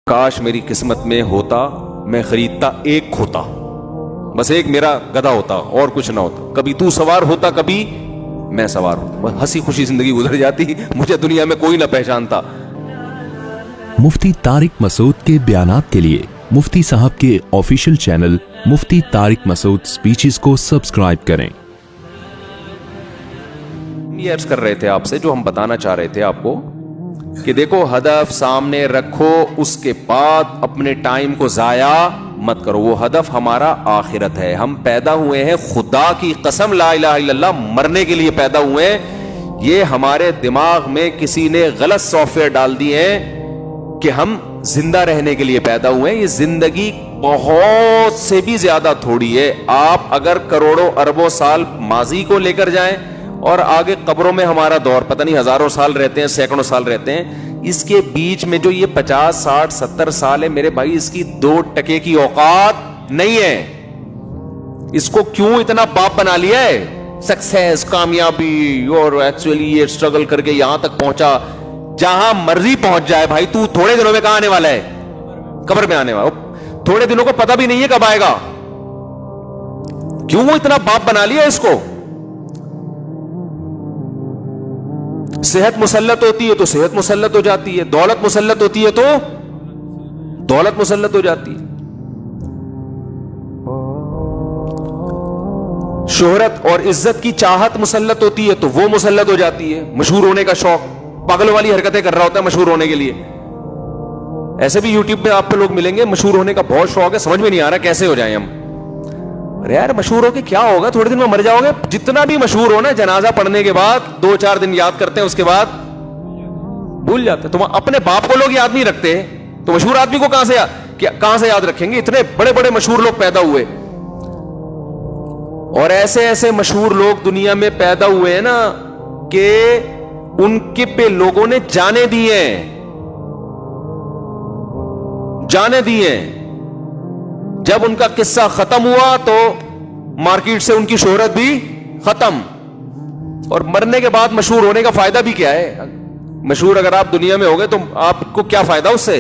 کاش میری قسمت میں ہوتا میں خریدتا ایک کھوتا، بس ایک میرا گدھا ہوتا اور کچھ نہ ہوتا، کبھی تو سوار ہوتا کبھی میں سوار ہوتا، بس ہنسی خوشی زندگی گزر جاتی، مجھے دنیا میں کوئی نہ پہچانتا۔ مفتی طارق مسعود کے بیانات کے لیے مفتی صاحب کے آفیشیل چینل مفتی طارق مسعود سپیچز کو سبسکرائب کریں۔ یہ عرض کر رہے تھے آپ سے، جو ہم بتانا چاہ رہے تھے آپ کو کہ دیکھو ہدف سامنے رکھو، اس کے بعد اپنے ٹائم کو ضائع مت کرو۔ وہ ہدف ہمارا آخرت ہے، ہم پیدا ہوئے ہیں خدا کی قسم لا الہ الا اللہ مرنے کے لیے پیدا ہوئے ہیں۔ یہ ہمارے دماغ میں کسی نے غلط سافٹ ویئر ڈال دی ہے کہ ہم زندہ رہنے کے لیے پیدا ہوئے ہیں۔ یہ زندگی بہت سے بھی زیادہ تھوڑی ہے۔ آپ اگر کروڑوں اربوں سال ماضی کو لے کر جائیں اور آگے قبروں میں ہمارا دور پتہ نہیں ہزاروں سال رہتے ہیں، سینکڑوں سال رہتے ہیں، اس کے بیچ میں جو یہ 50 60 70 سال ہے میرے بھائی، اس کی 2% کی اوقات نہیں ہے۔ اس کو کیوں اتنا باپ بنا لیا ہے؟ سکسیس، کامیابی، اور ایکچولی یہ اسٹرگل کر کے یہاں تک پہنچا۔ جہاں مرضی پہنچ جائے بھائی، تو تھوڑے دنوں میں کہاں آنے والا ہے؟ قبر میں آنے والا۔ تھوڑے دنوں کو پتہ بھی نہیں ہے کب آئے گا۔ کیوں اتنا باپ بنا لیا اس کو؟ صحت مسلط ہوتی ہے تو صحت مسلط ہو جاتی ہے، دولت مسلط ہوتی ہے تو دولت مسلط ہو جاتی ہے، شہرت اور عزت کی چاہت مسلط ہوتی ہے تو وہ مسلط ہو جاتی ہے۔ مشہور ہونے کا شوق، پاگلوں والی حرکتیں کر رہا ہوتا ہے مشہور ہونے کے لیے۔ ایسے بھی یوٹیوب پہ آپ کو لوگ ملیں گے، مشہور ہونے کا بہت شوق ہے، سمجھ میں نہیں آ رہا کیسے ہو جائیں ہم۔ ارے یار مشہور ہو کے کیا ہوگا؟ تھوڑے دن میں مر جاؤ گے۔ جتنا بھی مشہور ہو نا، جنازہ پڑھنے کے بعد 2-4 دن یاد کرتے ہیں، اس کے بعد بھول جاتے ہیں۔ تم اپنے باپ کو لوگ یاد نہیں رکھتے تو مشہور آدمی کو کہاں سے یاد رکھیں گے؟ اتنے بڑے بڑے مشہور لوگ پیدا ہوئے، اور ایسے ایسے مشہور لوگ دنیا میں پیدا ہوئے ہیں نا کہ ان کے پہ لوگوں نے جانے دیے ہیں۔ جب ان کا قصہ ختم ہوا تو مارکیٹ سے ان کی شہرت بھی ختم۔ اور مرنے کے بعد مشہور ہونے کا فائدہ بھی کیا ہے؟ مشہور اگر آپ دنیا میں ہو گئے تو آپ کو کیا فائدہ اس سے؟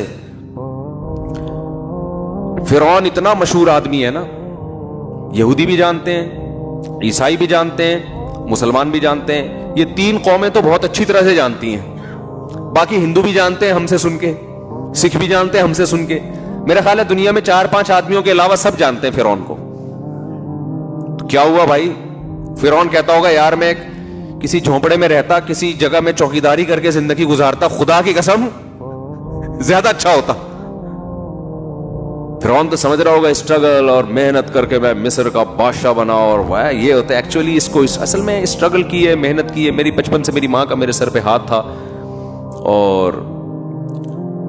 فرعون اتنا مشہور آدمی ہے نا، یہودی بھی جانتے ہیں، عیسائی بھی جانتے ہیں، مسلمان بھی جانتے ہیں۔ یہ 3 قومیں تو بہت اچھی طرح سے جانتی ہیں، باقی ہندو بھی جانتے ہیں ہم سے سن کے، سکھ بھی جانتے ہیں ہم سے سن کے۔ میرا خیال ہے دنیا میں 4-5 آدمیوں کے علاوہ سب جانتے ہیں فرعون کو۔ کیا ہوا بھائی؟ فرعون کہتا ہوگا یار میں کسی جھونپڑے میں رہتا، کسی جگہ میں چوکیداری کر کے زندگی گزارتا، خدا کی قسم زیادہ اچھا ہوتا۔ فرعون تو سمجھ رہا ہوگا اسٹرگل اور محنت کر کے میں مصر کا بادشاہ بنا، اور یہ ہوتا ہے ایکچولی اس کو اصل میں اسٹرگل کی ہے، محنت کی ہے۔ میری بچپن سے میری ماں کا میرے سر پہ ہاتھ تھا، اور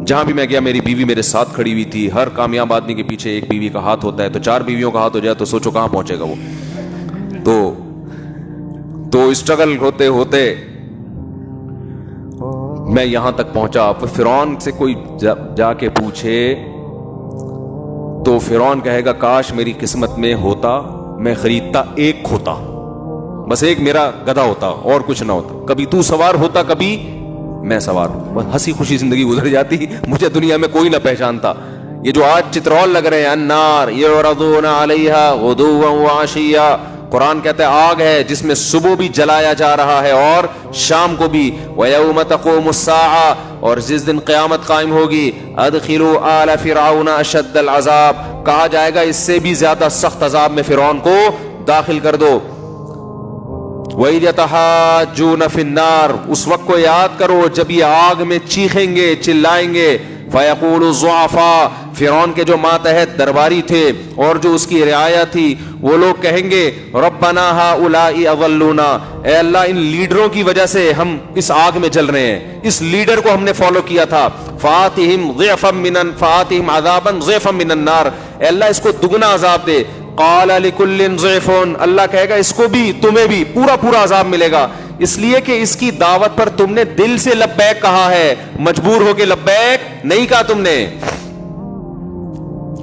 جہاں بھی میں گیا میری بیوی میرے ساتھ کھڑی ہوئی تھی۔ ہر کامیاب آدمی کے پیچھے ایک بیوی کا ہاتھ ہوتا ہے، تو 4 بیویوں کا ہاتھ ہو جائے تو سوچو کہاں پہنچے گا وہ۔ تو اسٹرگل ہوتے ہوتے میں یہاں تک پہنچا۔ فرعون سے کوئی جا کے پوچھے تو فرعون کہے گا کاش میری قسمت میں ہوتا میں خریدتا ایک کھوتا، بس ایک میرا گدھا ہوتا اور کچھ نہ ہوتا، کبھی تو سوار ہوتا کبھی میں سوار ہوں، بس ہنسی خوشی زندگی گزر جاتی، مجھے دنیا میں کوئی نہ پہچانتا۔ یہ جو آج چترول لگ رہے ہیں، النار یعرضون علیہا غدوا وعشیا، قرآن کہتا ہے آگ ہے جس میں صبح بھی جلایا جا رہا ہے اور شام کو بھی۔ وَيَوْمَ تَقُومُ السَّاعَةُ، اور جس دن قیامت قائم ہوگی، أَدْخِلُوا آلَ فِرْعَوْنَ أَشَدَّ الْعَذَابِ، کہا جائے گا اس سے بھی زیادہ سخت عذاب میں فرعون کو داخل کر دو۔ وَإِذْ يَتَحَاجُّونَ فِي النَّارِ، اس وقت کو یاد کرو جب یہ آگ میں چیخیں گے، چلائیں گے۔ فَيَقُولُ الضُّعَفَاءُ، فرعون کے جو ماتحت درباری تھے اور جو اس کی رعایا تھی، وہ لوگ کہیں گے رَبَّنَا هَؤُلَاءِ أَضَلُّونَا، اے اللہ ان لیڈروں کی وجہ سے ہم اس آگ میں جل رہے ہیں، اس لیڈر کو ہم نے فالو کیا تھا۔ فَآتِهِمْ عَذَابًا ضِعْفًا مِّنَ النَّارِ، اے اللہ اس کو دگنا عذاب دے۔ قال لكل ضعف، اللہ کہے گا اس کو بھی تمہیں بھی پورا عذاب ملے گا، اس لیے کہ اس کی دعوت پر تم نے دل سے لبیک کہا ہے، مجبور ہو کے لبیک نہیں کہا تم نے۔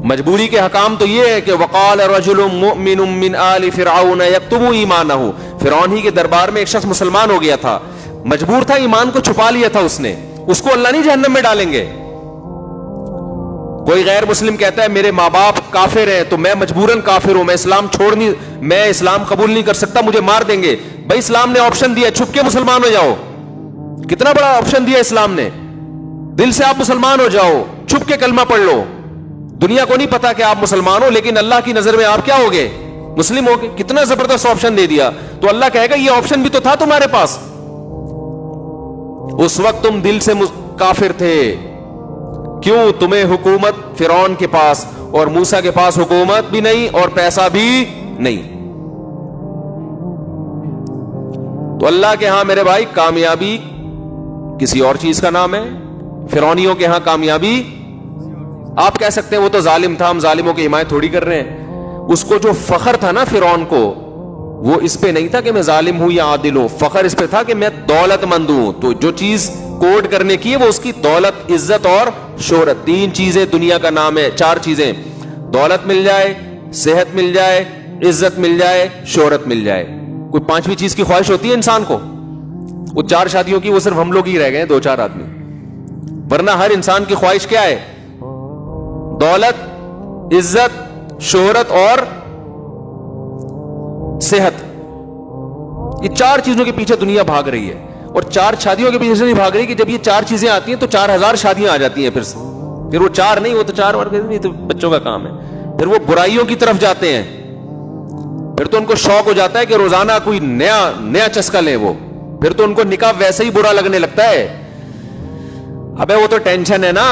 مجبوری کے حکام تو یہ ہے کہ وقال رجل مؤمن من آل فرعون یکتم ایمانہ، فرعون ہی کے دربار میں ایک شخص مسلمان ہو گیا تھا، مجبور تھا، ایمان کو چھپا لیا تھا اس نے، اس کو اللہ نہیں جہنم میں ڈالیں گے۔ کوئی غیر مسلم کہتا ہے میرے ماں باپ کافر ہیں تو میں مجبوراً کافر ہوں, میں اسلام قبول نہیں کر سکتا, مجھے مار دیں گے. بھائی اسلام نے آپشن دیا, چھپ کے مسلمان ہو جاؤ. کتنا بڑا آپشن دیا اسلام نے, دل سے آپ مسلمان ہو جاؤ, چھپ کے کلمہ پڑھ لو. دنیا کو نہیں پتا کہ آپ مسلمان ہو, لیکن اللہ کی نظر میں آپ کیا ہو گئے, مسلم ہو گئے. کتنا زبردست آپشن دے دیا. تو اللہ کہے گا یہ آپشن بھی تو تھا تمہارے پاس, اس وقت تم دل سے کافر تھے. کیوں؟ تمہیں حکومت فرعون کے پاس اور موسیٰ کے پاس حکومت بھی نہیں اور پیسہ بھی نہیں. تو اللہ کے ہاں میرے بھائی کامیابی کسی اور چیز کا نام ہے, فرعونیوں کے ہاں کامیابی. آپ کہہ سکتے ہیں وہ تو ظالم تھا, ہم ظالموں کی حمایت تھوڑی کر رہے ہیں. اس کو جو فخر تھا نا فرعون کو, وہ اس پہ نہیں تھا کہ میں ظالم ہوں یا عادل ہوں, فخر اس پہ تھا کہ میں دولت مند ہوں. تو جو چیز کوڈ کرنے کی ہے وہ اس کی دولت, عزت اور شہرت. 3 چیزیں دنیا کا نام ہے, 4 چیزیں, دولت مل جائے, صحت مل جائے, عزت مل جائے, شہرت مل جائے. کوئی 5ویں چیز کی خواہش ہوتی ہے انسان کو؟ وہ 4 شادیوں کی وہ صرف ہم لوگ ہی رہ گئے, 2-4 آدمی. ورنہ ہر انسان کی خواہش کیا ہے؟ دولت, عزت, شہرت اور صحت. یہ 4 چیزوں کے پیچھے دنیا بھاگ رہی ہے. اور 4 شادیوں کے پیچھے سے نہیں بھاگ رہی کہ جب یہ 4 چیزیں آتی ہیں تو 4000 شادیاں آ جاتی ہیں. پھر وہ 4 نہیں, وہ تو 4 اور نہیں, تو بچوں کا کام ہے. پھر وہ برائیوں کی طرف جاتے ہیں. پھر تو ان کو شوق ہو جاتا ہے کہ روزانہ کوئی نیا چسکا لیں. وہ پھر تو ان کو نکاح ویسے ہی برا لگنے لگتا ہے. ابے وہ تو ٹینشن ہے نا.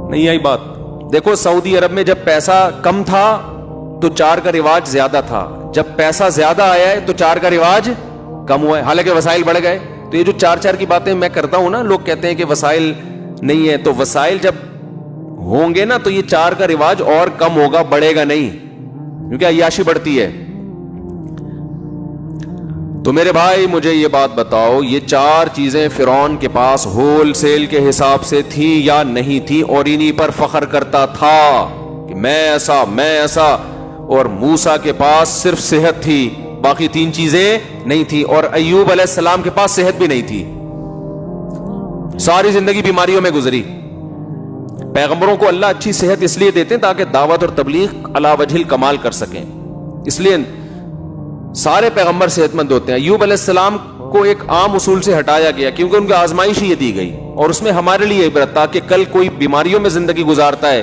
نہیں آئی بات؟ دیکھو سعودی عرب میں جب پیسہ کم تھا تو 4 کا رواج زیادہ تھا, جب پیسہ زیادہ آیا ہے تو 4 کا رواج کم ہوا ہے, حالانکہ وسائل بڑھ گئے. تو یہ جو 4 کی باتیں میں کرتا ہوں نا, لوگ کہتے ہیں کہ وسائل نہیں ہے, تو وسائل جب ہوں گے نا تو یہ 4 کا رواج اور کم ہوگا, بڑھے گا نہیں, کیونکہ عیاشی بڑھتی ہے. تو میرے بھائی مجھے یہ بات بتاؤ, یہ 4 چیزیں فرعون کے پاس ہول سیل کے حساب سے تھی یا نہیں تھی؟ اور انہی پر فخر کرتا تھا کہ میں ایسا. اور موسیٰ کے پاس صرف صحت تھی, باقی 3 چیزیں نہیں تھی. اور ایوب علیہ السلام کے پاس صحت بھی نہیں تھی, ساری زندگی بیماریوں میں گزری. پیغمبروں کو اللہ اچھی صحت اس لیے دیتے ہیں تاکہ دعوت اور تبلیغ علی وجہ الکمال کر سکیں, اس لیے سارے پیغمبر صحت مند ہوتے ہیں. ایوب علیہ السلام کو ایک عام اصول سے ہٹایا گیا کیونکہ ان کی آزمائش یہ دی گئی, اور اس میں ہمارے لیے عبرت تھا کہ کل کوئی بیماریوں میں زندگی گزارتا ہے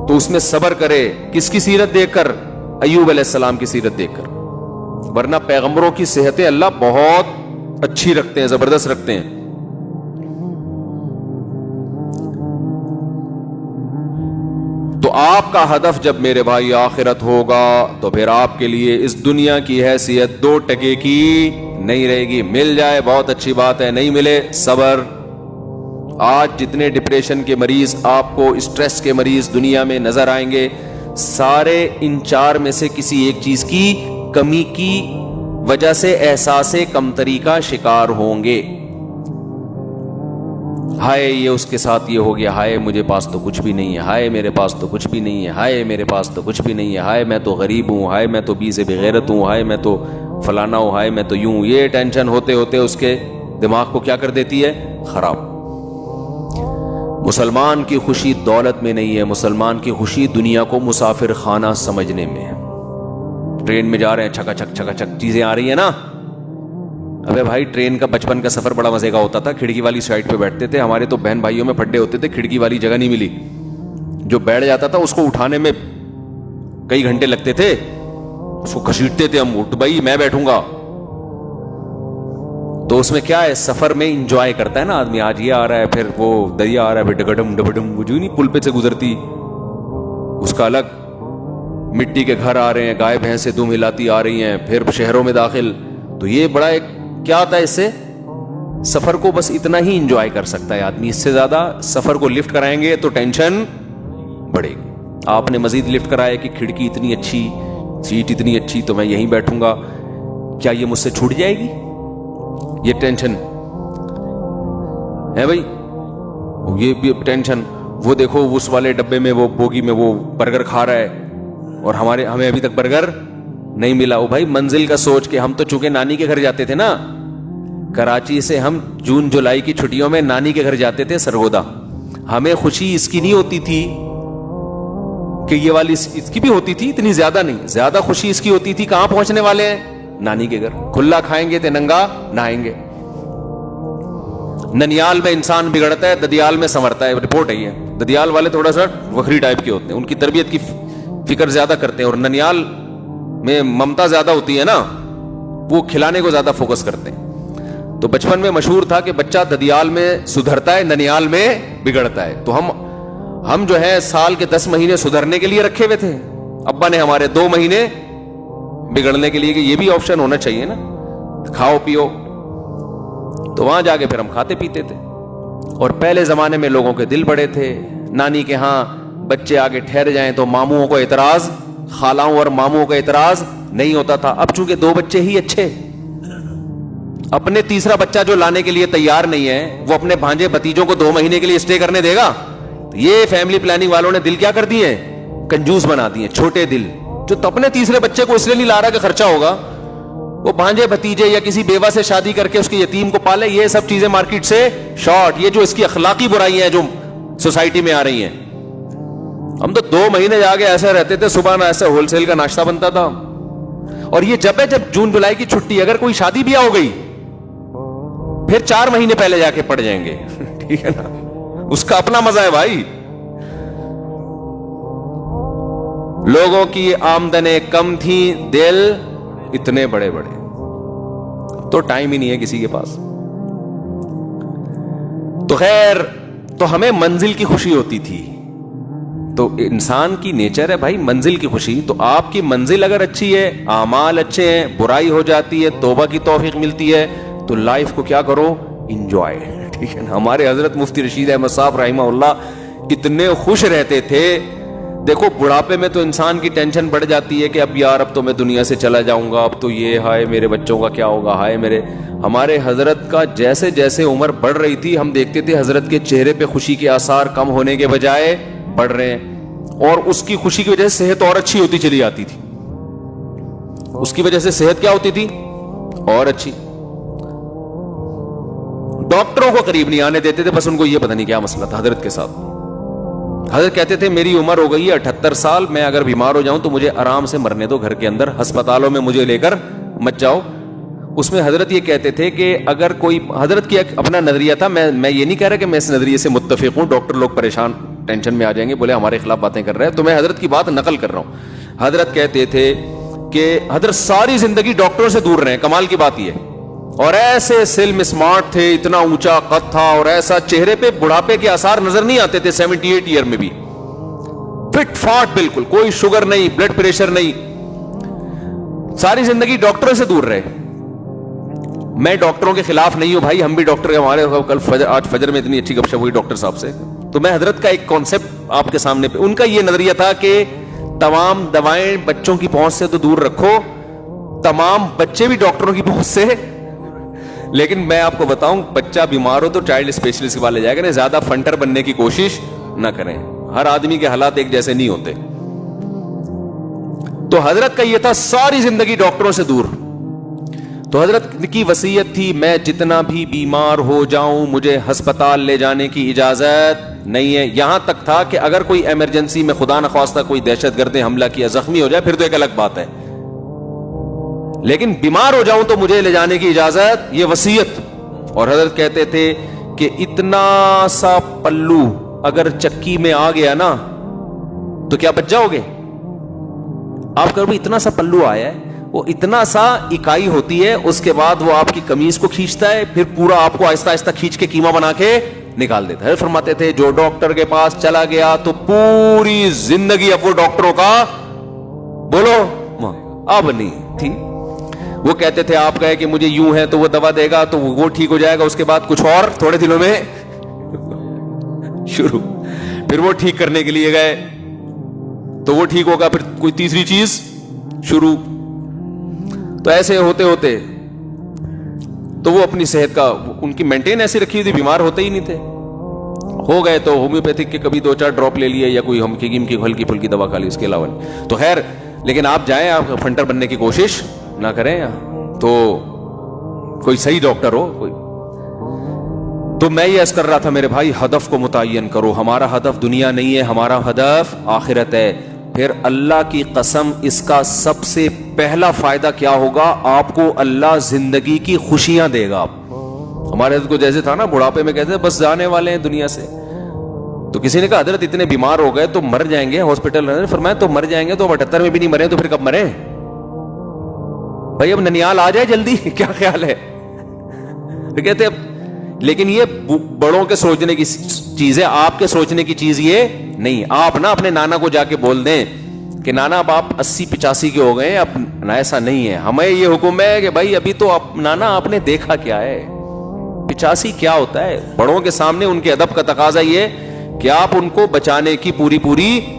تو اس میں صبر کرے. کس کی سیرت دیکھ کر؟ ایوب علیہ السلام کی سیرت دیکھ کر. ورنہ پیغمبروں کی صحتیں اللہ بہت اچھی رکھتے ہیں, زبردست رکھتے ہیں. تو آپ کا ہدف جب میرے بھائی آخرت ہوگا تو پھر آپ کے لیے اس دنیا کی حیثیت 2 ٹکے کی نہیں رہے گی. مل جائے بہت اچھی بات ہے, نہیں ملے صبر. آج جتنے ڈپریشن کے مریض, آپ کو اسٹریس کے مریض دنیا میں نظر آئیں گے, سارے ان 4 میں سے کسی ایک چیز کی کمی کی وجہ سے احساس کمتری کا شکار ہوں گے. ہائے یہ اس کے ساتھ یہ ہو گیا, ہائے مجھے پاس تو کچھ بھی نہیں ہے, ہائے میرے پاس تو کچھ بھی نہیں ہے, ہائے میرے پاس تو کچھ بھی نہیں ہے, ہائے میں تو غریب ہوں, ہائے میں تو بی سے بغیرت ہوں, ہائے میں تو فلانا ہوں, ہائے میں تو یوں. یہ ٹینشن ہوتے ہوتے اس کے دماغ کو کیا کر دیتی ہے؟ خراب. مسلمان کی خوشی دولت میں نہیں ہے, مسلمان کی خوشی دنیا کو مسافر خانہ سمجھنے میں ہے. ٹرین میں جا رہے ہیں, چھکا چھک چیزیں آ رہی ہیں نا. ابے بھائی ٹرین کا بچپن کا سفر بڑا مزے کا ہوتا تھا, کھڑکی والی سائڈ پہ بیٹھتے تھے. ہمارے تو بہن بھائیوں میں پھڈے ہوتے تھے, کھڑکی والی جگہ نہیں ملی. جو بیٹھ جاتا تھا اس کو اٹھانے میں کئی گھنٹے لگتے تھے, اس کو گھسیٹتے تھے ہم, اٹھ بھائی میں بیٹھوں گا. تو اس میں کیا ہے, سفر میں انجوائے کرتا ہے نا آدمی. آج یہ آ رہا ہے, پھر وہ دریا آ رہا ہے, پھر ڈگڈم ڈبڈم, وہ جو نہیں پل پہ سے گزرتی اس کا الگ. مٹی کے گھر آ رہے ہیں, گائے بھینسیں دم ہلاتی آ رہی ہیں, پھر شہروں میں داخل. تو یہ بڑا ایک کیا ہوتا ہے, اس سے سفر کو بس اتنا ہی انجوائے کر سکتا ہے آدمی. اس سے زیادہ سفر کو لفٹ کرائیں گے تو ٹینشن بڑھے گی. آپ نے مزید لفٹ کرایا کہ کھڑکی اتنی اچھی, سیٹ اتنی اچھی, تو میں یہیں بیٹھوں گا, کیا یہ مجھ سے چھوٹ جائے گی؟ یہ ٹینشن ہے بھائی, یہ بھی ٹینشن. وہ دیکھو اس والے ڈبے میں, وہ بوگی میں وہ برگر کھا رہا ہے اور ہمیں ابھی تک برگر نہیں ملا. وہ بھائی منزل کا سوچ کے, ہم تو چونکہ نانی کے گھر جاتے تھے نا, کراچی سے ہم جون جولائی کی چھٹیوں میں نانی کے گھر جاتے تھے سرگودا. ہمیں خوشی اس کی نہیں ہوتی تھی کہ یہ والی، اس کی بھی ہوتی تھی، اتنی زیادہ نہیں، زیادہ خوشی اس کی ہوتی تھی کہاں پہنچنے والے ہیں، نانی کے گھر، کھلا کھائیں گے تے ننگا نہائیں گے. ننیال میں انسان بگڑتا ہے، ددیال میں سنورتا ہے. رپورٹ ہے یہ. ددیال والے تھوڑا سا وکھری ٹائپ کے ہوتے ہیں، ان کی تربیت کی فکر زیادہ کرتے ہیں، اور ننیال میں ممتا زیادہ ہوتی ہے نا، وہ کھلانے کو زیادہ فوکس کرتے ہیں. تو بچپن میں مشہور تھا کہ بچہ ددیال میں سدھرتا ہے، ننیال میں بگڑتا ہے. تو ہم جو ہے سال کے 10 مہینے سدھرنے کے لیے رکھے ہوئے تھے، ابا نے ہمارے 2 مہینے بگڑنے کے لیے، کہ یہ بھی آپشن ہونا چاہیے نا، کھاؤ پیو. تو وہاں جا کے پھر ہم کھاتے پیتے تھے. اور پہلے زمانے میں لوگوں کے دل بڑے تھے، نانی کے ہاں بچے آگے ٹھہر جائیں تو ماموں کو اعتراض، خالاؤں اور ماموں کا اعتراض نہیں ہوتا تھا. اب چونکہ 2 بچے ہی اچھے، اپنے تیسرا بچہ جو لانے کے لیے تیار نہیں ہے، وہ اپنے بھانجے بھتیجوں کو 2 مہینے کے لیے اسٹے کرنے دے گا؟ یہ فیملی پلاننگ والوں نے دل کیا کر دیے ہیں؟ کنجوس بنا دیے، چھوٹے دل. جو تو اپنے تیسرے بچے کو اس لیے نہیں لا رہا کہ خرچہ ہوگا، وہ بھانجے بھتیجے یا کسی بیوہ سے شادی کر کے اس کے یتیم کو پالے. یہ سب چیزیں مارکیٹ سے شارٹ، یہ جو اس کی اخلاقی برائیاں ہیں جو سوسائٹی میں آ رہی ہیں. ہم تو 2 مہینے جا کے ایسے رہتے تھے، صبح نہ ایسے ہول سیل کا ناشتہ بنتا تھا. اور یہ جب جون جولائی کی چھٹی، اگر کوئی شادی بیاہ ہو گئی پھر 4 مہینے پہلے جا کے پڑ جائیں گے. ٹھیک ہے نا، اس کا اپنا مزہ ہے بھائی. لوگوں کی آمدنیں کم تھیں، دل اتنے بڑے بڑے، تو ٹائم ہی نہیں ہے کسی کے پاس. تو خیر، تو ہمیں منزل کی خوشی ہوتی تھی. تو انسان کی نیچر ہے بھائی منزل کی خوشی. تو آپ کی منزل اگر اچھی ہے، اعمال اچھے ہیں، برائی ہو جاتی ہے، توبہ کی توفیق ملتی ہے، تو لائف کو کیا کرو، انجوائے. ٹھیک ہے نا. ہمارے حضرت مفتی رشید احمد صاحب رحمہ اللہ اتنے خوش رہتے تھے. دیکھو بڑھاپے میں تو انسان کی ٹینشن بڑھ جاتی ہے کہ اب یار اب تو میں دنیا سے چلا جاؤں گا، اب تو یہ ہائے میرے بچوں کا کیا ہوگا، ہائے میرے. ہمارے حضرت کا جیسے جیسے عمر بڑھ رہی تھی، ہم دیکھتے تھے حضرت کے چہرے پہ خوشی کے آثار کم ہونے کے بجائے بڑھ رہے ہیں. اور اس کی خوشی کی وجہ سے صحت اور اچھی ہوتی چلی جاتی تھی. اس کی وجہ سے صحت کیا ہوتی تھی، اور اچھی. ڈاکٹروں کو قریب نہیں آنے دیتے تھے، بس ان کو یہ پتہ نہیں کیا مسئلہ تھا حضرت کے ساتھ. حضرت کہتے تھے میری عمر ہو گئی ہے 78 سال، میں اگر بیمار ہو جاؤں تو مجھے آرام سے مرنے دو گھر کے اندر، ہسپتالوں میں مجھے لے کر مت جاؤ. اس میں حضرت یہ کہتے تھے کہ اگر کوئی، حضرت کی اپنا نظریہ تھا، میں یہ نہیں کہہ رہا کہ میں اس نظریے سے متفق ہوں، ڈاکٹر لوگ پریشان ٹینشن میں آ جائیں گے، بولے ہمارے خلاف باتیں کر رہے ہیں، تو میں حضرت کی بات نقل کر رہا ہوں. حضرت کہتے تھے کہ حضرت ساری زندگی ڈاکٹروں سے دور رہے. کمال کی بات یہ، اور ایسے سلم اسمارٹ تھے، اتنا اونچا قد تھا، اور ایسا چہرے پہ بڑھاپے کے آثار نظر نہیں آتے تھے. 78 ایئر میں بھی فٹ فاٹ بالکل، کوئی شوگر نہیں، بلڈ پریشر نہیں، ساری زندگی ڈاکٹروں سے دور رہے. میں ڈاکٹروں کے خلاف نہیں ہوں بھائی، ہم بھی ڈاکٹر، ہمارے کل آج فجر میں اتنی اچھی گپ شپ ہوئی ڈاکٹر صاحب سے. تو میں حضرت کا ایک کانسیپٹ آپ کے سامنے پہ، ان کا یہ نظریہ تھا کہ تمام دوائیں بچوں کی پہنچ سے تو دور رکھو، تمام بچے بھی ڈاکٹروں کی پہنچ سے. لیکن میں آپ کو بتاؤں، بچہ بیمار ہو تو چائلڈ اسپیشلسٹ کے پاس لے جائے گا، زیادہ فنٹر بننے کی کوشش نہ کریں. ہر آدمی کے حالات ایک جیسے نہیں ہوتے. تو حضرت کا یہ تھا ساری زندگی ڈاکٹروں سے دور. تو حضرت کی وصیت تھی میں جتنا بھی بیمار ہو جاؤں مجھے ہسپتال لے جانے کی اجازت نہیں ہے. یہاں تک تھا کہ اگر کوئی ایمرجنسی میں خدا نخواستہ کوئی دہشت گرد نے حملہ کیا، زخمی ہو جائے، پھر تو ایک الگ بات ہے، لیکن بیمار ہو جاؤں تو مجھے لے جانے کی اجازت، یہ وصیت. اور حضرت کہتے تھے کہ اتنا سا پلو اگر چکی میں آ گیا نا تو کیا بچ جاؤ گے آپ؟ کہو اتنا سا پلو آیا ہے، وہ اتنا سا اکائی ہوتی ہے، اس کے بعد وہ آپ کی قمیض کو کھینچتا ہے، پھر پورا آپ کو آہستہ آہستہ کھینچ کے کیما بنا کے نکال دیتا ہے. فرماتے تھے جو ڈاکٹر کے پاس چلا گیا تو پوری زندگی اب وہ ڈاکٹروں کا بولو اب نہیں تھی. وہ کہتے تھے آپ کہے کہ مجھے یوں ہے تو وہ دوا دے گا تو وہ ٹھیک ہو جائے گا، اس کے بعد کچھ اور تھوڑے دنوں میں شروع، پھر وہ ٹھیک کرنے کے لیے گئے تو وہ ٹھیک ہوگا، پھر کوئی تیسری چیز شروع. تو ایسے ہوتے ہوتے تو وہ اپنی صحت کا ان کی مینٹین ایسی رکھی تھی، بیمار ہوتے ہی نہیں تھے. ہو گئے تو ہومیوپیتھک کے کبھی 2-4 ڈراپ لے لیے یا کوئی ہم کی ہلکی پھلکی دوا کھا لی، اس کے علاوہ نہیں. تو خیر، لیکن آپ جائیں، آپ فنٹر بننے کی کوشش نہ کریں تو کوئی صحیح ڈاکٹر ہو کوئی. تو میں یہ عرض کر رہا تھا میرے بھائی، ہدف کو متعین کرو. ہمارا ہدف دنیا نہیں ہے، ہمارا ہدف آخرت ہے. پھر اللہ کی قسم اس کا سب سے پہلا فائدہ کیا ہوگا؟ آپ کو اللہ زندگی کی خوشیاں دے گا. ہمارے حضرت کو جیسے تھا نا، بڑھاپے میں کہتے ہیں بس جانے والے ہیں دنیا سے. تو کسی نے کہا حضرت اتنے بیمار ہو گئے تو مر جائیں گے ہاسپٹل. فرمایا تو مر جائیں گے تو 78 میں بھی نہیں مرے تو پھر کب مرے؟ بھائی اب ننیال آ جائے جلدی، کیا خیال ہے؟ کہتے لیکن یہ بڑوں کے سوچنے کی چیز ہے، آپ کے سوچنے کی چیز یہ نہیں. آپ نا اپنے نانا کو جا کے بول دیں کہ نانا اب آپ 80-85 کے ہو گئے، اب ایسا نہیں ہے. ہمیں یہ حکم ہے کہ بھائی ابھی تو نانا آپ نے دیکھا کیا ہے، 85 کیا ہوتا ہے. بڑوں کے سامنے ان کے ادب کا تقاضا یہ کہ آپ ان کو بچانے کی پوری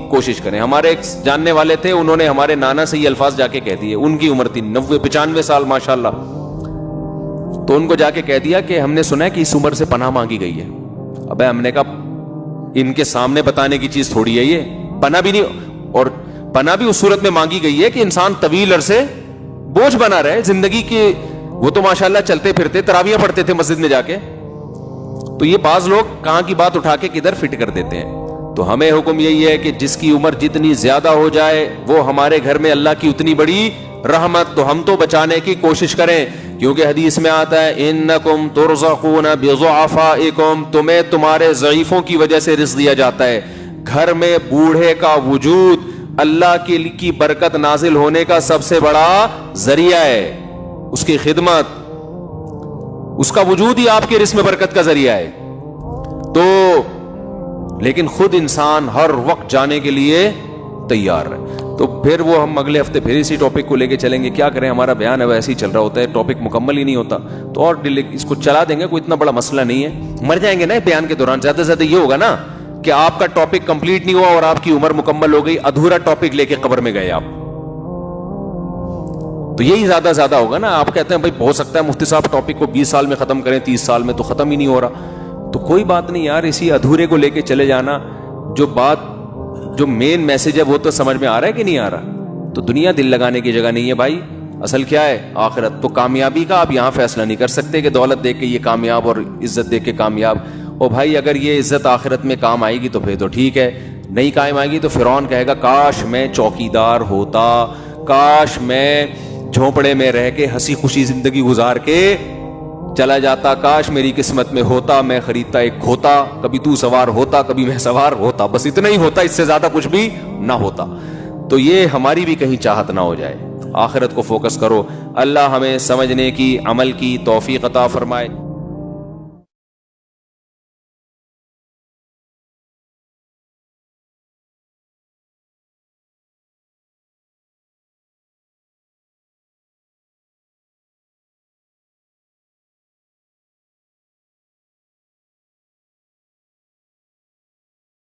کوشش کریں. ہمارے ایک جاننے والے تھے، انہوں نے ہمارے نانا سے یہ الفاظ جا کے کہہ دیے. ان کی عمر تھی 90-95 سال ماشاءاللہ. تو ان کو جا کے کہہ دیا کہ ہم نے سنا ہے کہ اس عمر سے پناہ مانگی گئی ہے. ابے ہم نے کہا ان کے سامنے بتانے کی چیز تھوڑی ہے یہ. پناہ بھی نہیں، اور پناہ بھی اس صورت میں مانگی گئی ہے کہ انسان طویل عرصے بوجھ بنا رہے زندگی کی. وہ تو ماشاءاللہ چلتے پھرتے تراویح پڑھتے تھے مسجد میں جا کے. تو یہ بعض لوگ کہاں کی بات اٹھا کے کدھر فٹ کر دیتے ہیں. تو ہمیں حکم یہی ہے کہ جس کی عمر جتنی زیادہ ہو جائے وہ ہمارے گھر میں اللہ کی اتنی بڑی رحمت. تو ہم تو بچانے کی کوشش کریں، کیونکہ حدیث میں آتا ہے انکم ترزقون بضعفائکم، تمہیں تمہارے ضعیفوں کی وجہ سے رزق دیا جاتا ہے. گھر میں بوڑھے کا وجود اللہ کی برکت نازل ہونے کا سب سے بڑا ذریعہ ہے. اس کی خدمت، اس کا وجود ہی آپ کے رزق میں برکت کا ذریعہ ہے. تو لیکن خود انسان ہر وقت جانے کے لیے تیار ہے. تو پھر وہ ہم اگلے ہفتے پھر اسی ٹاپک کو لے کے چلیں گے. کیا کریں، ہمارا بیان ہے ویسے ہی چل رہا ہوتا ہے، ٹاپک مکمل ہی نہیں ہوتا. تو اور اس کو چلا دیں گے، کوئی اتنا بڑا مسئلہ نہیں ہے. مر جائیں گے نا بیان کے دوران. زیادہ سے زیادہ یہ ہوگا نا کہ آپ کا ٹاپک کمپلیٹ نہیں ہوا اور آپ کی عمر مکمل ہو گئی، ادھورا ٹاپک لے کے قبر میں گئے آپ. تو یہی زیادہ ہوگا نا. آپ کہتے ہیں بھائی ہو سکتا ہے مفتی صاحب ٹاپک کو 20 سال میں ختم کریں، 30 سال میں، تو ختم ہی نہیں ہو رہا. تو کوئی بات نہیں یار، اسی ادھورے کو لے کے چلے جانا. جو مین میسج ہے وہ تو سمجھ میں آ رہا ہے کہ نہیں آ رہا. تو دنیا دل لگانے کی جگہ نہیں ہے بھائی. اصل کیا ہے؟ آخرت. تو کامیابی کا آپ یہاں فیصلہ نہیں کر سکتے کہ دولت دیکھ کے یہ کامیاب اور عزت دیکھ کے کامیاب. اور بھائی اگر یہ عزت آخرت میں کام آئے گی تو پھر تو ٹھیک ہے، نہیں کام آئے گی تو فرعون کہے گا کاش میں چوکیدار ہوتا، کاش میں جھونپڑے میں رہ کے ہنسی خوشی زندگی گزار کے چلا جاتا، کاش میری قسمت میں ہوتا میں خریدتا ایک کھوتا، کبھی تو سوار ہوتا کبھی میں سوار ہوتا، بس اتنا ہی ہوتا، اس سے زیادہ کچھ بھی نہ ہوتا. تو یہ ہماری بھی کہیں چاہت نہ ہو جائے. آخرت کو فوکس کرو. اللہ ہمیں سمجھنے کی، عمل کی توفیق عطا فرمائے.